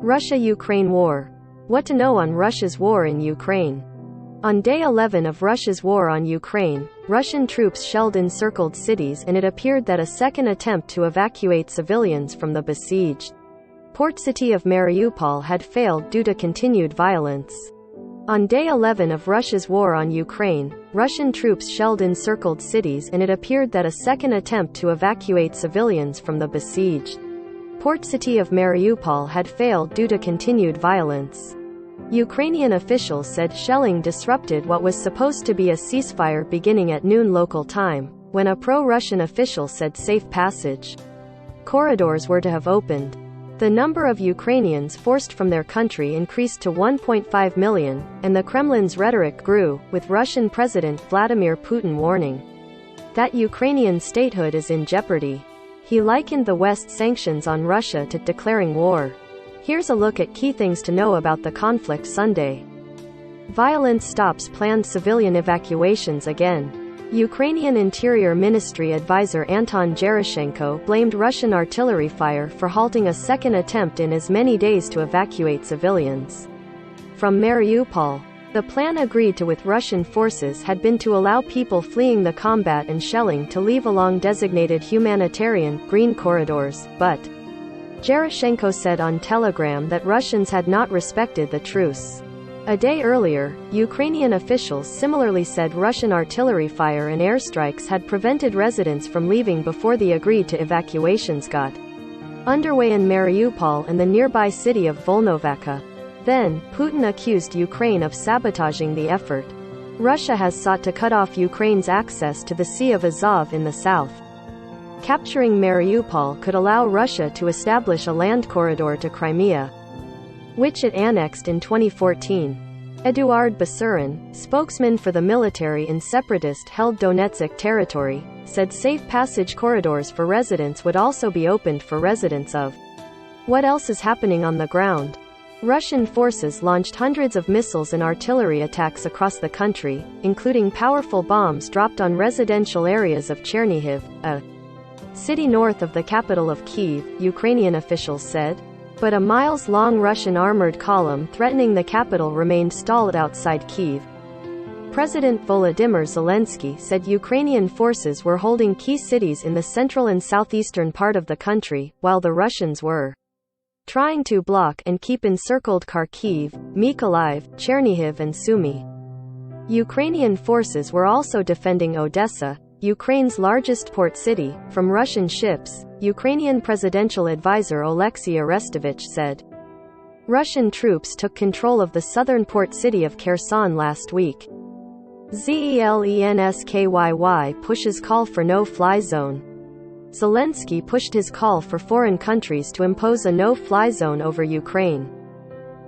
Russia-Ukraine war. What to know on Russia's war in Ukraine. On day 11 of Russia's war on Ukraine, Russian troops shelled encircled cities, and it appeared that a second attempt to evacuate civilians from the besieged port city of Mariupol had failed due to continued violence. On day 11 of Russia's war on Ukraine, Russian troops shelled encircled cities, and it appeared that a second attempt to evacuate civilians from the besieged port city of Mariupol had failed due to continued violence. Ukrainian officials said shelling disrupted what was supposed to be a ceasefire beginning at noon local time, when a pro-Russian official said safe passage corridors were to have opened. The number of Ukrainians forced from their country increased to 1.5 million, and the Kremlin's rhetoric grew, with Russian President Vladimir Putin warning that Ukrainian statehood is in jeopardy. He likened the West's sanctions on Russia to declaring war. Here's a look at key things to know about the conflict Sunday. Violence stops planned civilian evacuations again. Ukrainian Interior Ministry advisor Anton Gerashenko blamed Russian artillery fire for halting a second attempt in as many days to evacuate civilians from Mariupol. The plan agreed to with Russian forces had been to allow people fleeing the combat and shelling to leave along designated humanitarian, green corridors, but Gerashenko said on Telegram that Russians had not respected the truce. A day earlier, Ukrainian officials similarly said Russian artillery fire and airstrikes had prevented residents from leaving before the agreed-to evacuations got underway in Mariupol and the nearby city of Volnovakha. Then, Putin accused Ukraine of sabotaging the effort. Russia has sought to cut off Ukraine's access to the Sea of Azov in the south. Capturing Mariupol could allow Russia to establish a land corridor to Crimea, which it annexed in 2014. Eduard Basurin, spokesman for the military in separatist-held Donetsk territory, said safe passage corridors for residents would also be opened for residents of. What else is happening on the ground? Russian forces launched hundreds of missiles and artillery attacks across the country, including powerful bombs dropped on residential areas of Chernihiv, a city north of the capital of Kyiv, Ukrainian officials said. But a miles-long Russian armored column threatening the capital remained stalled outside Kyiv. President Volodymyr Zelensky said Ukrainian forces were holding key cities in the central and southeastern part of the country, while the Russians were trying to block and keep encircled Kharkiv, Mykolaiv, Chernihiv and Sumy. Ukrainian forces were also defending Odessa, Ukraine's largest port city, from Russian ships, Ukrainian presidential advisor Oleksiy Arestovich said. Russian troops took control of the southern port city of Kherson last week. Zelensky pushes call for no-fly zone. Zelensky pushed his call for foreign countries to impose a no-fly zone over Ukraine.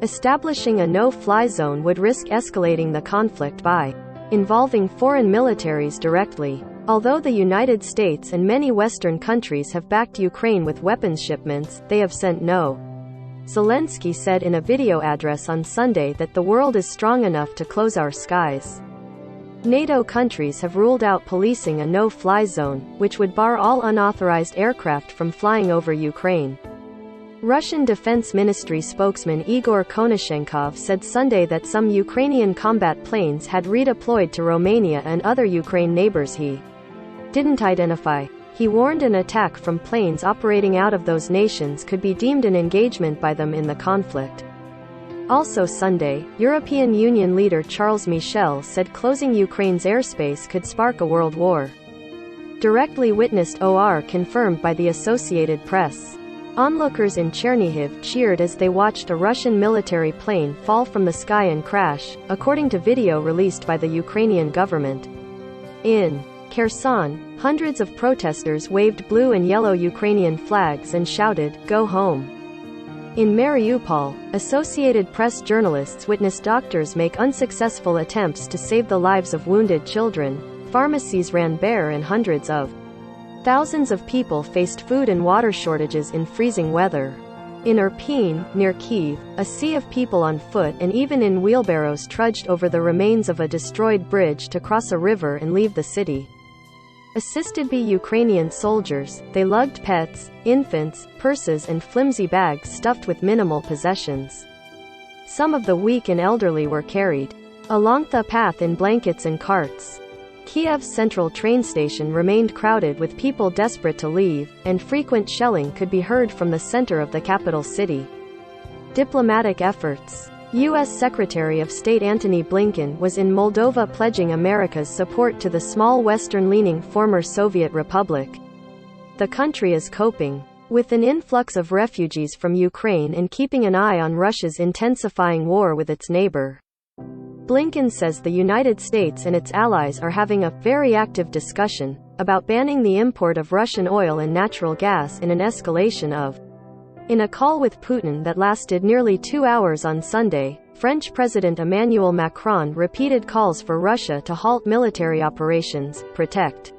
Establishing a no-fly zone would risk escalating the conflict by involving foreign militaries directly. Although the United States and many Western countries have backed Ukraine with weapons shipments, they have sent no. Zelensky said in a video address on Sunday that the world is strong enough to close our skies. NATO countries have ruled out policing a no-fly zone, which would bar all unauthorized aircraft from flying over Ukraine. Russian Defense Ministry spokesman Igor Konashenkov said Sunday that some Ukrainian combat planes had redeployed to Romania and other Ukraine neighbors he didn't identify. He warned an attack from planes operating out of those nations could be deemed an engagement by them in the conflict. Also Sunday, European Union leader Charles Michel said closing Ukraine's airspace could spark a world war. Directly witnessed or confirmed by the Associated Press. Onlookers in Chernihiv cheered as they watched a Russian military plane fall from the sky and crash, according to video released by the Ukrainian government. In Kherson, hundreds of protesters waved blue and yellow Ukrainian flags and shouted, "Go home." In Mariupol, Associated Press journalists witnessed doctors make unsuccessful attempts to save the lives of wounded children, pharmacies ran bare and hundreds of thousands of people faced food and water shortages in freezing weather. In Irpin, near Kyiv, a sea of people on foot and even in wheelbarrows trudged over the remains of a destroyed bridge to cross a river and leave the city. Assisted by Ukrainian soldiers, they lugged pets, infants, purses and flimsy bags stuffed with minimal possessions. Some of the weak and elderly were carried along the path in blankets and carts. Kiev's central train station remained crowded with people desperate to leave, and frequent shelling could be heard from the center of the capital city. Diplomatic efforts. U.S. Secretary of State Antony Blinken was in Moldova pledging America's support to the small Western-leaning former Soviet republic. The country is coping with an influx of refugees from Ukraine and keeping an eye on Russia's intensifying war with its neighbor. Blinken says the United States and its allies are having a very active discussion about banning the import of Russian oil and natural gas in an escalation of. In a call with Putin that lasted nearly 2 hours on Sunday, French President Emmanuel Macron repeated calls for Russia to halt military operations, protect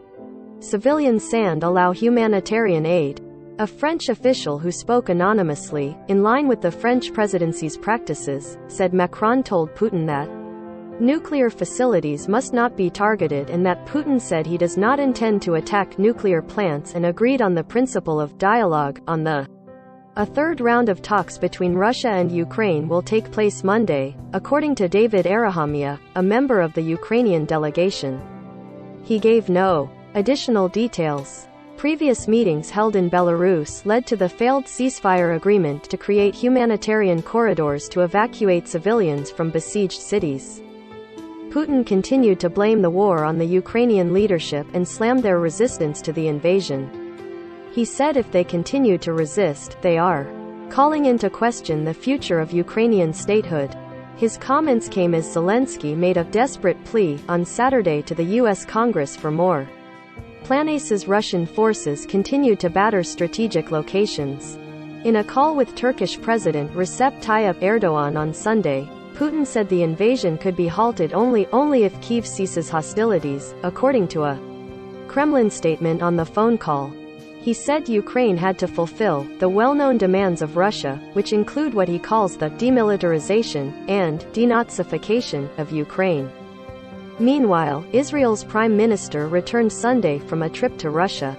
civilians and allow humanitarian aid. A French official who spoke anonymously, in line with the French presidency's practices, said Macron told Putin that nuclear facilities must not be targeted and that Putin said he does not intend to attack nuclear plants and agreed on the principle of dialogue. A third round of talks between Russia and Ukraine will take place Monday, according to David Arahamia, a member of the Ukrainian delegation. He gave no additional details. Previous meetings held in Belarus led to the failed ceasefire agreement to create humanitarian corridors to evacuate civilians from besieged cities. Putin continued to blame the war on the Ukrainian leadership and slammed their resistance to the invasion. He said if they continue to resist, they are calling into question the future of Ukrainian statehood. His comments came as Zelensky made a desperate plea on Saturday to the U.S. Congress for more. Planas's Russian forces continued to batter strategic locations. In a call with Turkish President Recep Tayyip Erdogan on Sunday, Putin said the invasion could be halted only if Kyiv ceases hostilities, according to a Kremlin statement on the phone call. He said Ukraine had to fulfill the well-known demands of Russia, which include what he calls the demilitarization and denazification of Ukraine. Meanwhile, Israel's prime minister returned Sunday from a trip to Russia.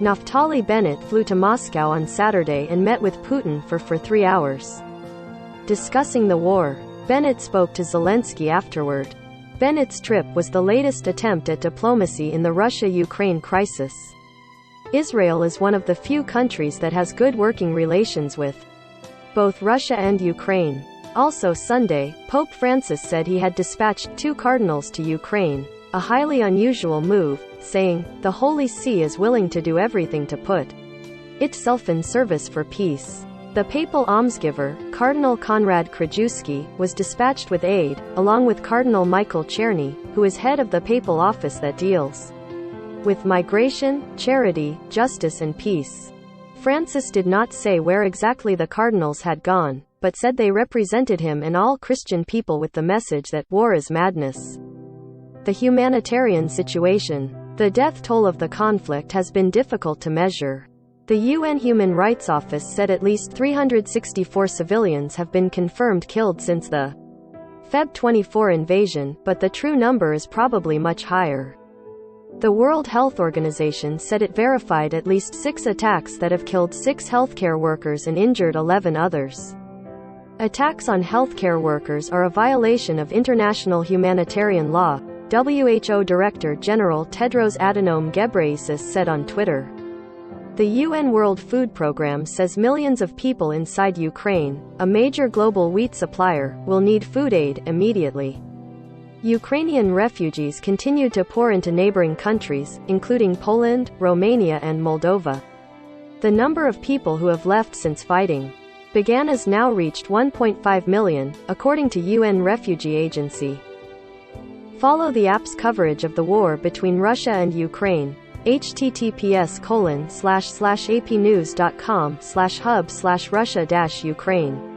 Naftali Bennett flew to Moscow on Saturday and met with Putin for 3 hours. Discussing the war, Bennett spoke to Zelensky afterward. Bennett's trip was the latest attempt at diplomacy in the Russia-Ukraine crisis. Israel is one of the few countries that has good working relations with both Russia and Ukraine. Also Sunday, Pope Francis said he had dispatched 2 cardinals to Ukraine, a highly unusual move, saying, "The Holy See is willing to do everything to put itself in service for peace." The papal almsgiver, Cardinal Konrad Krajewski, was dispatched with aid, along with Cardinal Michael Czerny, who is head of the papal office that deals with migration, charity, justice and peace. Francis did not say where exactly the cardinals had gone, but said they represented him and all Christian people with the message that war is madness. The humanitarian situation. The death toll of the conflict has been difficult to measure. The UN Human Rights Office said at least 364 civilians have been confirmed killed since the Feb 24 invasion, but the true number is probably much higher. The World Health Organization said it verified at least 6 attacks that have killed 6 healthcare workers and injured 11 others. Attacks on healthcare workers are a violation of international humanitarian law, WHO Director General Tedros Adhanom Ghebreyesus said on Twitter. The UN World Food Programme says millions of people inside Ukraine, a major global wheat supplier, will need food aid immediately. Ukrainian refugees continued to pour into neighboring countries, including Poland, Romania and Moldova. The number of people who have left since fighting began has now reached 1.5 million, according to UN Refugee Agency. Follow the app's coverage of the war between Russia and Ukraine. https://apnews.com/hub/Russia-Ukraine